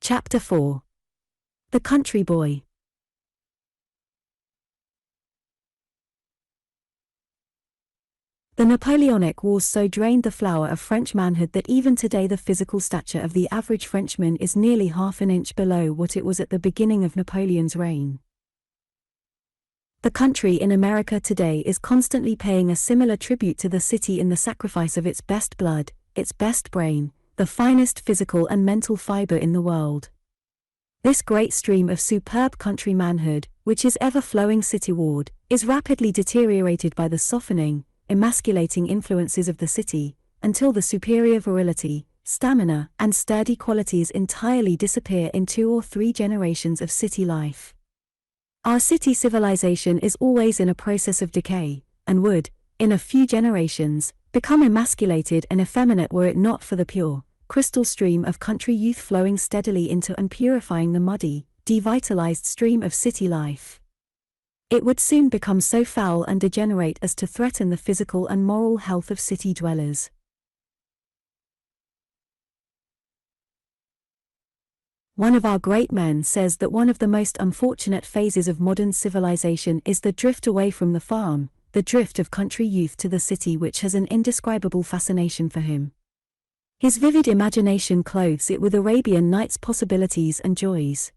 Chapter 4. The Country Boy. The Napoleonic Wars so drained the flower of French manhood that even today the physical stature of the average Frenchman is nearly half an inch below what it was at the beginning of Napoleon's reign. The country in America today is constantly paying a similar tribute to the city in the sacrifice of its best blood, its best brain, the finest physical and mental fiber in the world. This great stream of superb country manhood, which is ever-flowing cityward, is rapidly deteriorated by the softening, emasculating influences of the city, until the superior virility, stamina, and sturdy qualities entirely disappear in 2 or 3 generations of city life. Our city civilization is always in a process of decay, and would, in a few generations, become emasculated and effeminate were it not for the pure, crystal stream of country youth flowing steadily into and purifying the muddy, devitalized stream of city life. It would soon become so foul and degenerate as to threaten the physical and moral health of city dwellers. One of our great men says that one of the most unfortunate phases of modern civilization is the drift away from the farm, the drift of country youth to the city, which has an indescribable fascination for him. His vivid imagination clothes it with Arabian Nights possibilities and joys.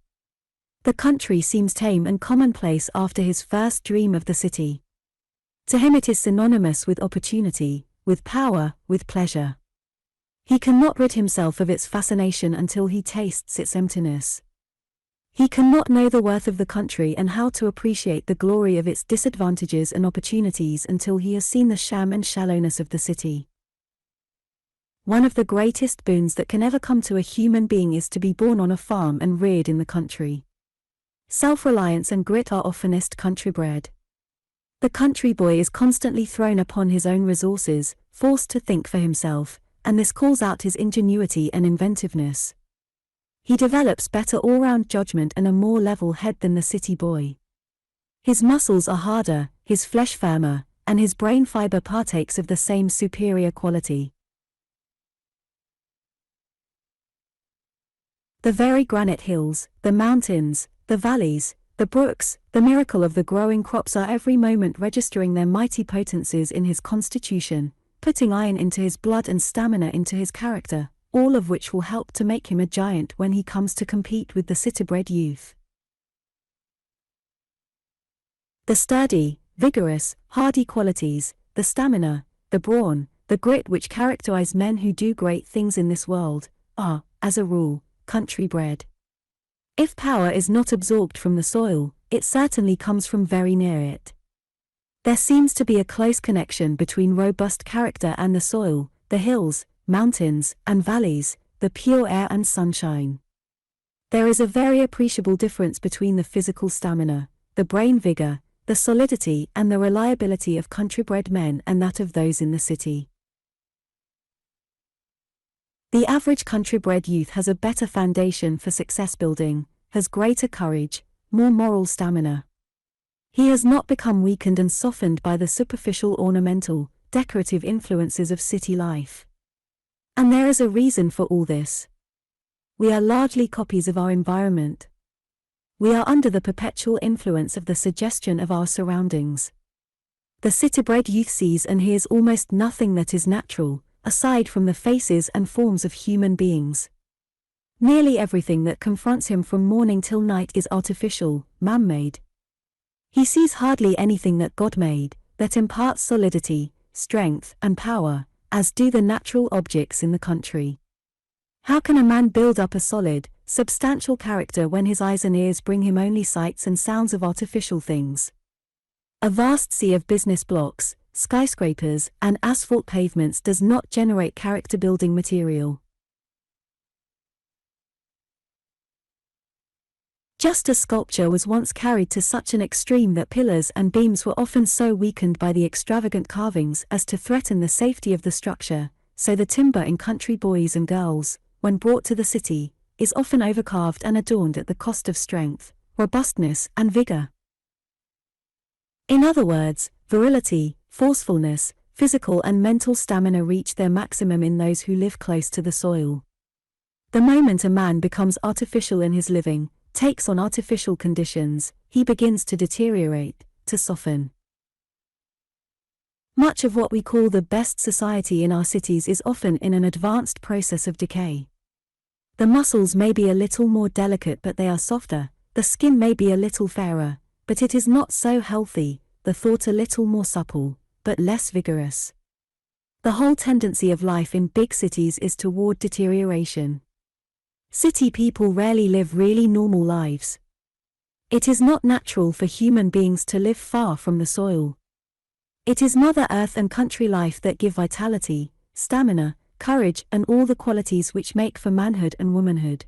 The country seems tame and commonplace after his first dream of the city. To him it is synonymous with opportunity, with power, with pleasure. He cannot rid himself of its fascination until he tastes its emptiness. He cannot know the worth of the country and how to appreciate the glory of its disadvantages and opportunities until he has seen the sham and shallowness of the city. One of the greatest boons that can ever come to a human being is to be born on a farm and reared in the country. Self-reliance and grit are oftenest country-bred. The country boy is constantly thrown upon his own resources, forced to think for himself, and this calls out his ingenuity and inventiveness. He develops better all-round judgment and a more level head than the city boy. His muscles are harder, his flesh firmer, and his brain fiber partakes of the same superior quality. The very granite hills, the mountains, the valleys, the brooks, the miracle of the growing crops are every moment registering their mighty potencies in his constitution, putting iron into his blood and stamina into his character, all of which will help to make him a giant when he comes to compete with the city-bred youth. The sturdy, vigorous, hardy qualities, the stamina, the brawn, the grit which characterize men who do great things in this world, are, as a rule, country-bred. If power is not absorbed from the soil, it certainly comes from very near it. There seems to be a close connection between robust character and the soil, the hills, mountains, and valleys, the pure air and sunshine. There is a very appreciable difference between the physical stamina, the brain vigor, the solidity and the reliability of country-bred men and that of those in the city. The average country-bred youth has a better foundation for success building, has greater courage, more moral stamina. He has not become weakened and softened by the superficial ornamental, decorative influences of city life. And there is a reason for all this. We are largely copies of our environment. We are under the perpetual influence of the suggestion of our surroundings. The city-bred youth sees and hears almost nothing that is natural, aside from the faces and forms of human beings. Nearly everything that confronts him from morning till night is artificial, man-made. He sees hardly anything that God made, that imparts solidity, strength, and power, as do the natural objects in the country. How can a man build up a solid, substantial character when his eyes and ears bring him only sights and sounds of artificial things? A vast sea of business blocks, skyscrapers, and asphalt pavements does not generate character-building material. Just as sculpture was once carried to such an extreme that pillars and beams were often so weakened by the extravagant carvings as to threaten the safety of the structure, so the timber in country boys and girls, when brought to the city, is often overcarved and adorned at the cost of strength, robustness, and vigor. In other words, virility, forcefulness, physical and mental stamina reach their maximum in those who live close to the soil. The moment a man becomes artificial in his living, takes on artificial conditions, he begins to deteriorate, to soften. Much of what we call the best society in our cities is often in an advanced process of decay. The muscles may be a little more delicate but they are softer, the skin may be a little fairer, but it is not so healthy, the thought a little more supple, but less vigorous. The whole tendency of life in big cities is toward deterioration. City people rarely live really normal lives. It is not natural for human beings to live far from the soil. It is Mother Earth and country life that give vitality, stamina, courage and all the qualities which make for manhood and womanhood.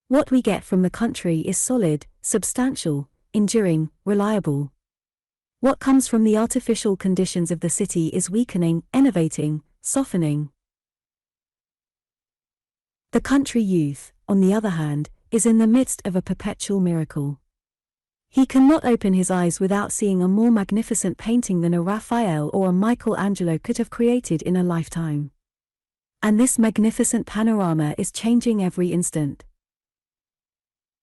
What we get from the country is solid, substantial, enduring, reliable. What comes from the artificial conditions of the city is weakening, enervating, softening. The country youth, on the other hand, is in the midst of a perpetual miracle. He cannot open his eyes without seeing a more magnificent painting than a Raphael or a Michelangelo could have created in a lifetime. And this magnificent panorama is changing every instant.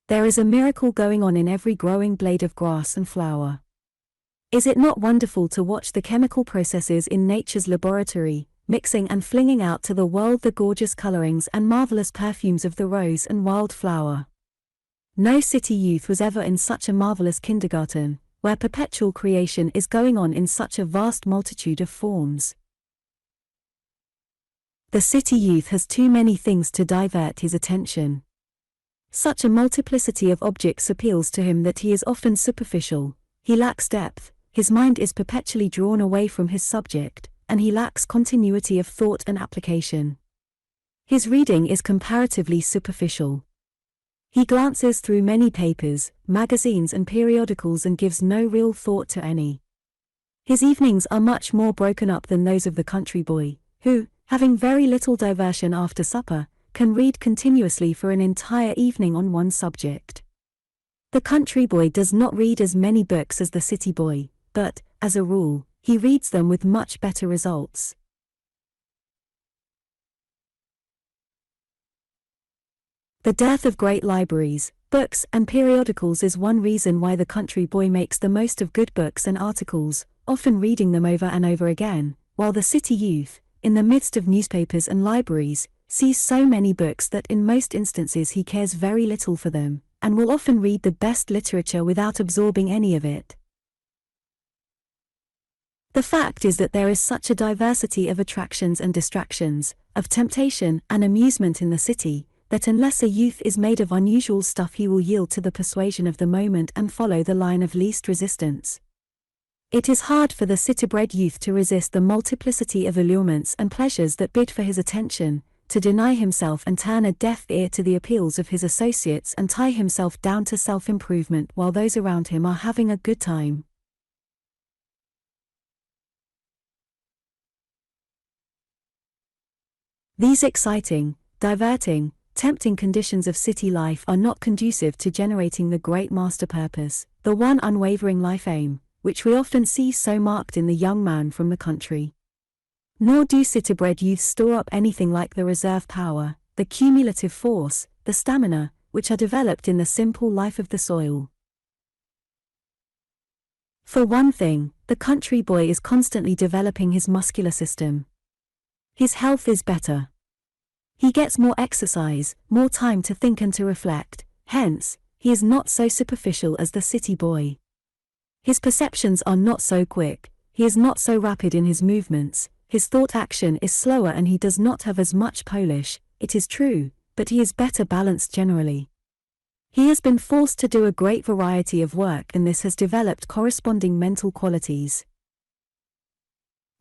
There is a miracle going on in every growing blade of grass and flower. Is it not wonderful to watch the chemical processes in nature's laboratory, mixing and flinging out to the world the gorgeous colorings and marvelous perfumes of the rose and wildflower? No city youth was ever in such a marvelous kindergarten, where perpetual creation is going on in such a vast multitude of forms. The city youth has too many things to divert his attention. Such a multiplicity of objects appeals to him that he is often superficial, he lacks depth, his mind is perpetually drawn away from his subject, and he lacks continuity of thought and application. His reading is comparatively superficial. He glances through many papers, magazines and periodicals and gives no real thought to any. His evenings are much more broken up than those of the country boy, who, having very little diversion after supper, can read continuously for an entire evening on one subject. The country boy does not read as many books as the city boy, but, as a rule, he reads them with much better results. The dearth of great libraries, books and periodicals is one reason why the country boy makes the most of good books and articles, often reading them over and over again, while the city youth, in the midst of newspapers and libraries, sees so many books that in most instances he cares very little for them, and will often read the best literature without absorbing any of it. The fact is that there is such a diversity of attractions and distractions, of temptation and amusement in the city, that unless a youth is made of unusual stuff he will yield to the persuasion of the moment and follow the line of least resistance. It is hard for the city-bred youth to resist the multiplicity of allurements and pleasures that bid for his attention, to deny himself and turn a deaf ear to the appeals of his associates and tie himself down to self-improvement while those around him are having a good time. These exciting, diverting, tempting conditions of city life are not conducive to generating the great master purpose, the one unwavering life aim, which we often see so marked in the young man from the country. Nor do city-bred youth store up anything like the reserve power, the cumulative force, the stamina, which are developed in the simple life of the soil. For one thing, the country boy is constantly developing his muscular system. His health is better. He gets more exercise, more time to think and to reflect, hence, he is not so superficial as the city boy. His perceptions are not so quick, he is not so rapid in his movements, his thought action is slower and he does not have as much polish, it is true, but he is better balanced generally. He has been forced to do a great variety of work and this has developed corresponding mental qualities.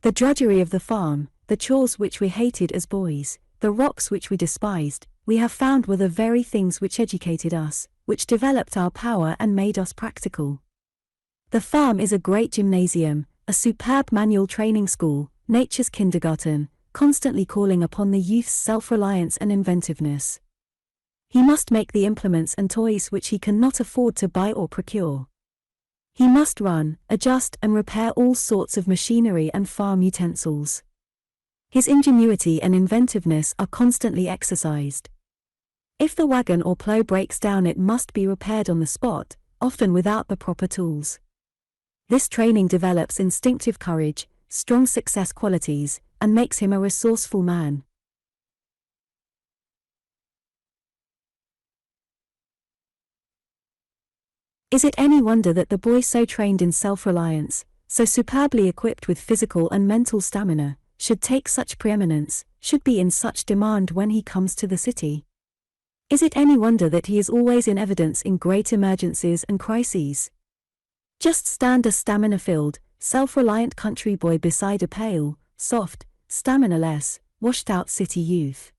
The drudgery of the farm, the chores which we hated as boys, the rocks which we despised, we have found were the very things which educated us, which developed our power and made us practical. The farm is a great gymnasium, a superb manual training school, nature's kindergarten, constantly calling upon the youth's self-reliance and inventiveness. He must make the implements and toys which he cannot afford to buy or procure. He must run, adjust and repair all sorts of machinery and farm utensils. His ingenuity and inventiveness are constantly exercised. If the wagon or plow breaks down, it must be repaired on the spot, often without the proper tools. This training develops instinctive courage, strong success qualities, and makes him a resourceful man. Is it any wonder that the boy, so trained in self-reliance, so superbly equipped with physical and mental stamina, should take such preeminence, should be in such demand when he comes to the city? Is it any wonder that he is always in evidence in great emergencies and crises? Just stand a stamina-filled, self-reliant country boy beside a pale, soft, stamina-less, washed-out city youth.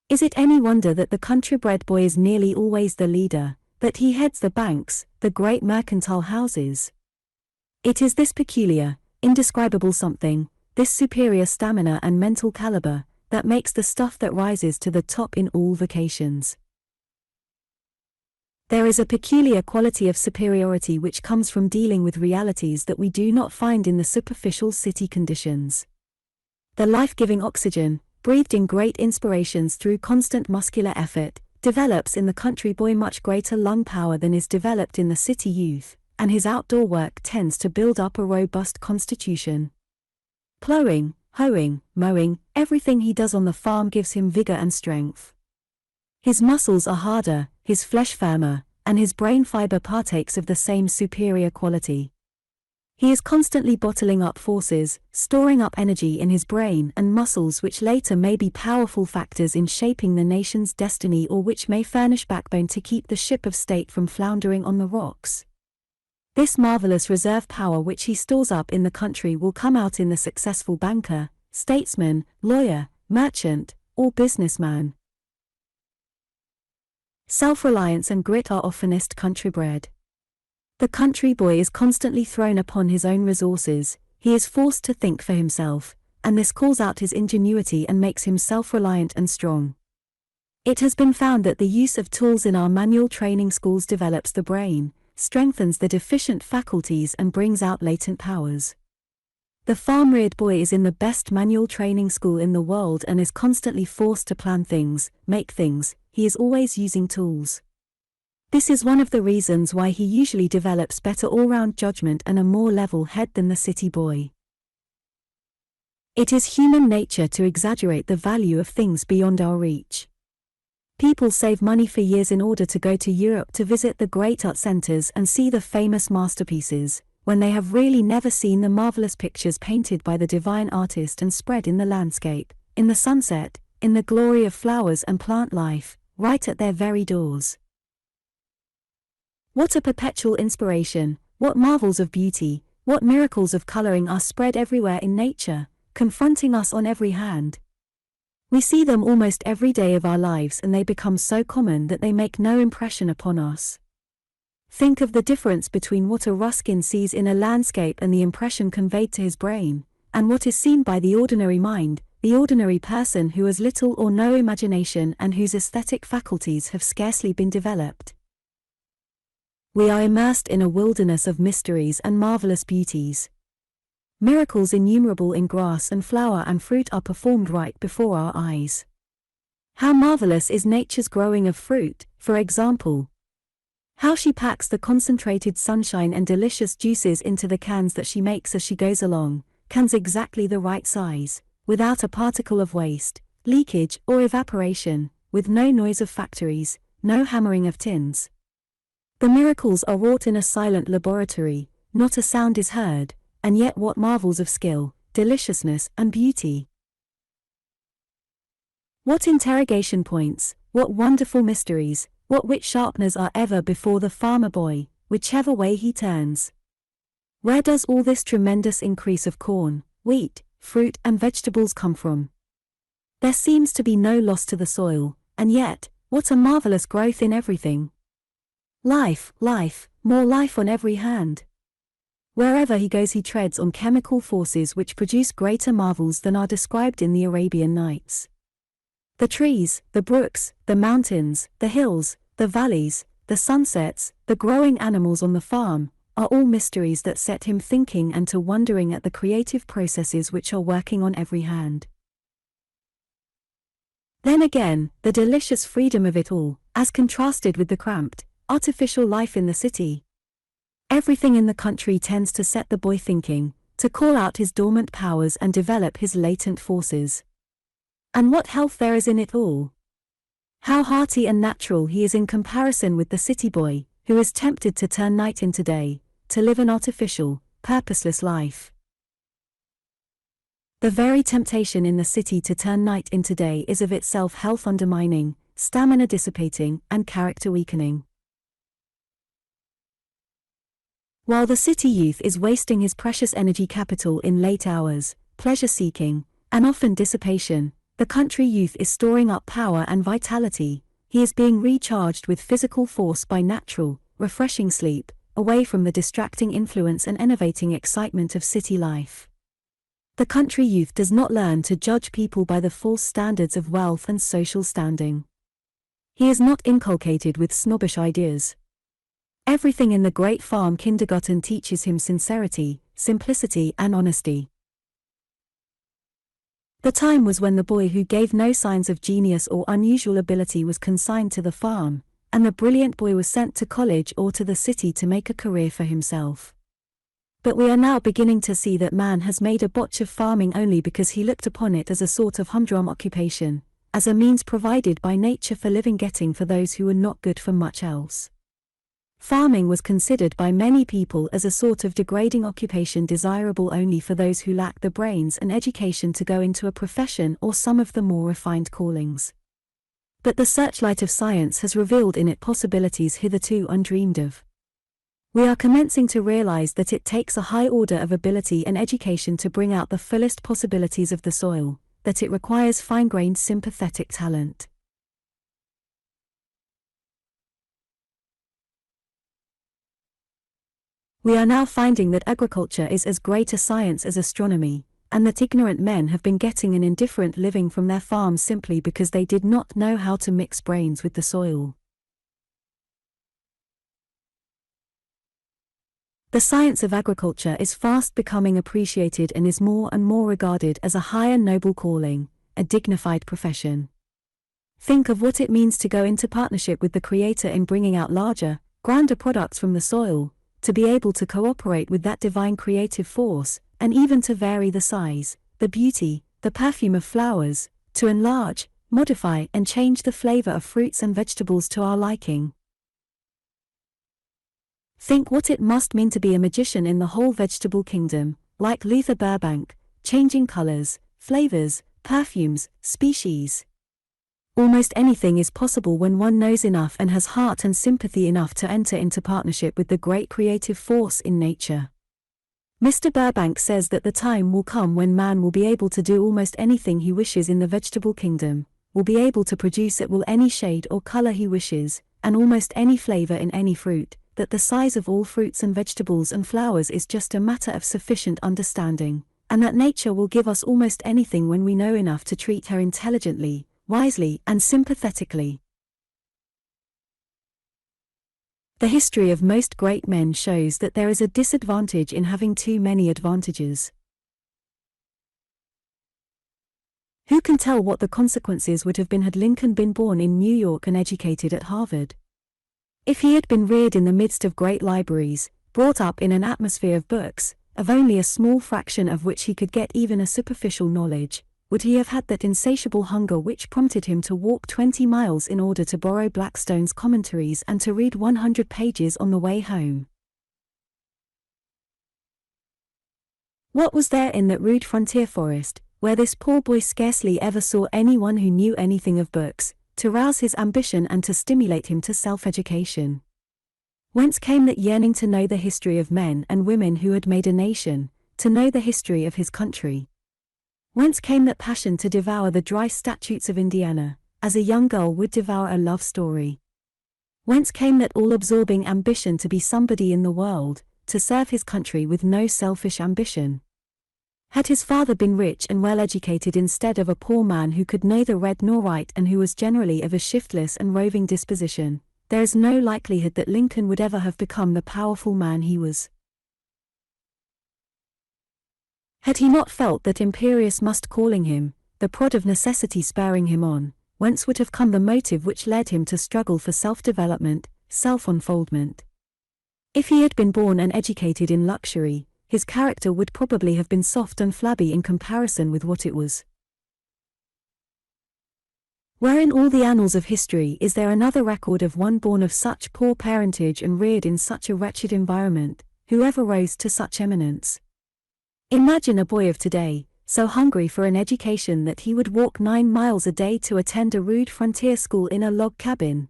Is it any wonder that the country-bred boy is nearly always the leader, that he heads the banks, the great mercantile houses? It is this peculiar, indescribable something, this superior stamina and mental caliber, that makes the stuff that rises to the top in all vocations. There is a peculiar quality of superiority which comes from dealing with realities that we do not find in the superficial city conditions. The life-giving oxygen, breathed in great inspirations through constant muscular effort, develops in the country boy much greater lung power than is developed in the city youth, and his outdoor work tends to build up a robust constitution. Plowing, hoeing, mowing, everything he does on the farm gives him vigor and strength. His muscles are harder, his flesh firmer, and his brain fiber partakes of the same superior quality. He is constantly bottling up forces, storing up energy in his brain and muscles which later may be powerful factors in shaping the nation's destiny, or which may furnish backbone to keep the ship of state from floundering on the rocks. This marvelous reserve power which he stores up in the country will come out in the successful banker, statesman, lawyer, merchant, or businessman. Self-reliance and grit are oftenest country-bred. The country boy is constantly thrown upon his own resources, he is forced to think for himself, and this calls out his ingenuity and makes him self-reliant and strong. It has been found that the use of tools in our manual training schools develops the brain, strengthens the deficient faculties and brings out latent powers. The farm-reared boy is in the best manual training school in the world and is constantly forced to plan things, make things, he is always using tools. This is one of the reasons why he usually develops better all-round judgment and a more level head than the city boy. It is human nature to exaggerate the value of things beyond our reach. People save money for years in order to go to Europe to visit the great art centers and see the famous masterpieces, when they have really never seen the marvelous pictures painted by the divine artist and spread in the landscape, in the sunset, in the glory of flowers and plant life, right at their very doors. What a perpetual inspiration, what marvels of beauty, what miracles of coloring are spread everywhere in nature, confronting us on every hand. We see them almost every day of our lives and they become so common that they make no impression upon us. Think of the difference between what a Ruskin sees in a landscape and the impression conveyed to his brain, and what is seen by the ordinary mind, the ordinary person who has little or no imagination and whose aesthetic faculties have scarcely been developed. We are immersed in a wilderness of mysteries and marvelous beauties. Miracles innumerable in grass and flower and fruit are performed right before our eyes. How marvelous is nature's growing of fruit, for example. How she packs the concentrated sunshine and delicious juices into the cans that she makes as she goes along, cans exactly the right size, without a particle of waste, leakage or evaporation, with no noise of factories, no hammering of tins. The miracles are wrought in a silent laboratory, not a sound is heard, and yet what marvels of skill, deliciousness and beauty. What interrogation points, what wonderful mysteries, what wit sharpeners are ever before the farmer boy, whichever way he turns. Where does all this tremendous increase of corn, wheat, fruit and vegetables come from? There seems to be no loss to the soil, and yet, what a marvelous growth in everything. Life, life, more life on every hand. Wherever he goes he treads on chemical forces which produce greater marvels than are described in the Arabian Nights. The trees, the brooks, the mountains, the hills, the valleys, the sunsets, the growing animals on the farm, are all mysteries that set him thinking and to wondering at the creative processes which are working on every hand. Then again, the delicious freedom of it all, as contrasted with the cramped, artificial life in the city. Everything in the country tends to set the boy thinking, to call out his dormant powers and develop his latent forces. And what health there is in it all! How hearty and natural he is in comparison with the city boy, who is tempted to turn night into day, to live an artificial, purposeless life. The very temptation in the city to turn night into day is of itself health undermining, stamina dissipating, and character weakening. While the city youth is wasting his precious energy capital in late hours, pleasure-seeking, and often dissipation, the country youth is storing up power and vitality. He is being recharged with physical force by natural, refreshing sleep, away from the distracting influence and enervating excitement of city life. The country youth does not learn to judge people by the false standards of wealth and social standing. He is not inculcated with snobbish ideas. Everything in the great farm kindergarten teaches him sincerity, simplicity, and honesty. The time was when the boy who gave no signs of genius or unusual ability was consigned to the farm, and the brilliant boy was sent to college or to the city to make a career for himself. But we are now beginning to see that man has made a botch of farming only because he looked upon it as a sort of humdrum occupation, as a means provided by nature for living getting for those who were not good for much else. Farming was considered by many people as a sort of degrading occupation desirable only for those who lacked the brains and education to go into a profession or some of the more refined callings. But the searchlight of science has revealed in it possibilities hitherto undreamed of. We are commencing to realize that it takes a high order of ability and education to bring out the fullest possibilities of the soil, that it requires fine-grained sympathetic talent. We are now finding that agriculture is as great a science as astronomy, and that ignorant men have been getting an indifferent living from their farms simply because they did not know how to mix brains with the soil. The science of agriculture is fast becoming appreciated and is more and more regarded as a high and noble calling, a dignified profession. Think of what it means to go into partnership with the Creator in bringing out larger, grander products from the soil, to be able to cooperate with that divine creative force, and even to vary the size, the beauty, the perfume of flowers, to enlarge, modify, and change the flavor of fruits and vegetables to our liking. Think what it must mean to be a magician in the whole vegetable kingdom, like Luther Burbank, changing colors, flavors, perfumes, species. Almost anything is possible when one knows enough and has heart and sympathy enough to enter into partnership with the great creative force in nature. Mr. Burbank says that the time will come when man will be able to do almost anything he wishes in the vegetable kingdom, will be able to produce at will any shade or color he wishes, and almost any flavor in any fruit, that the size of all fruits and vegetables and flowers is just a matter of sufficient understanding, and that nature will give us almost anything when we know enough to treat her intelligently, wisely, and sympathetically. The history of most great men shows that there is a disadvantage in having too many advantages. Who can tell what the consequences would have been had Lincoln been born in New York and educated at Harvard? If he had been reared in the midst of great libraries, brought up in an atmosphere of books, of only a small fraction of which he could get even a superficial knowledge, would he have had that insatiable hunger which prompted him to walk 20 miles in order to borrow Blackstone's commentaries and to read 100 pages on the way home? What was there in that rude frontier forest, where this poor boy scarcely ever saw anyone who knew anything of books, to rouse his ambition and to stimulate him to self-education? Whence came that yearning to know the history of men and women who had made a nation, to know the history of his country? Whence came that passion to devour the dry statutes of Indiana, as a young girl would devour a love story? Whence came that all-absorbing ambition to be somebody in the world, to serve his country with no selfish ambition? Had his father been rich and well-educated instead of a poor man who could neither read nor write and who was generally of a shiftless and roving disposition, there is no likelihood that Lincoln would ever have become the powerful man he was. Had he not felt that imperious must calling him, the prod of necessity spurring him on, whence would have come the motive which led him to struggle for self-development, self-unfoldment. If he had been born and educated in luxury, his character would probably have been soft and flabby in comparison with what it was. Where in all the annals of history is there another record of one born of such poor parentage and reared in such a wretched environment, who ever rose to such eminence? Imagine a boy of today, so hungry for an education that he would walk 9 miles a day to attend a rude frontier school in a log cabin.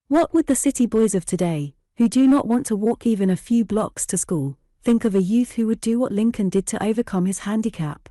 What would the city boys of today, who do not want to walk even a few blocks to school, think of a youth who would do what Lincoln did to overcome his handicap?